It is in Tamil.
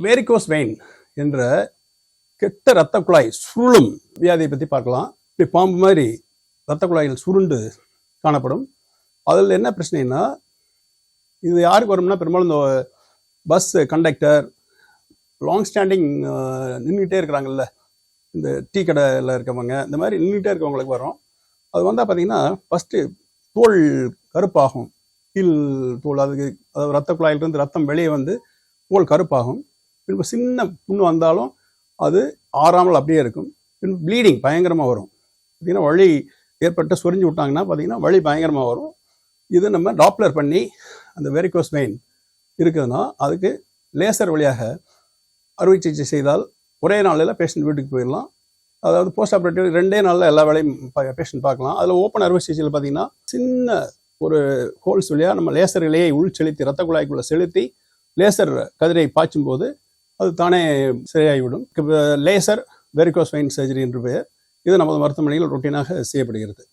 வேரிகோஸ் வெயின் என்ற கெட்ட இரத்த குழாய் சுருளும் வியாதியை பற்றி பார்க்கலாம். இப்படி பாம்பு மாதிரி இரத்த குழாய்கள் சுருண்டு காணப்படும். அதில் என்ன பிரச்சனைனா, இது யாருக்கு வரும்னா, பெரும்பாலும் இந்த பஸ் கண்டக்டர், லாங் ஸ்டாண்டிங் நின்றுக்கிட்டே இருக்கிறாங்கல்ல, இந்த டீ கடையில் இருக்கவங்க, இந்த மாதிரி நின்றுக்கிட்டே இருக்கவங்களுக்கு வரும். அது வந்தால் பார்த்தீங்கன்னா ஃபஸ்ட்டு தோல் கருப்பாகும். கீழ் தோல், அதாவது இரத்த குழாயிலிருந்து ரத்தம் வெளியே வந்து தோல் கருப்பாகும். பின்பு சின்ன புண்ணு வந்தாலும் அது ஆறாமல் அப்படியே இருக்கும். பின்பு ப்ளீடிங் பயங்கரமாக வரும். பார்த்திங்கன்னா வலி ஏற்பட்டு சொரிஞ்சு விட்டாங்கன்னா பார்த்திங்கன்னா வலி பயங்கரமாக வரும். இது நம்ம டாப்லர் பண்ணி அந்த வெரிகோஸ் வெயின் இருக்குதுன்னா அதுக்கு லேசர் வழியாக அறுவை சிகிச்சை செய்தால் ஒரே நாளில் பேஷண்ட் வீட்டுக்கு போயிடலாம். அதாவது போஸ்ட் ஆப்ரேட்டிவ் 2 நாளில் எல்லா வேலையும் பேஷண்ட் பார்க்கலாம். அதில் ஓப்பன் அறுவை சிகிச்சையில் பார்த்திங்கன்னா சின்ன ஒரு ஹோல்ஸ் வழியாக நம்ம லேசர் இலையை உள் செலுத்தி இரத்த குழாய்க்குள்ளே செலுத்தி லேசர் கதிரை பாய்ச்சும் போது அது தானே சரியாகிவிடும். லேசர் வெரிகோஸ் வெயின் சர்ஜரி என்று பெயர். இது நமது மருத்துவமனையில் ரொட்டீனாக செய்யப்படுகிறது.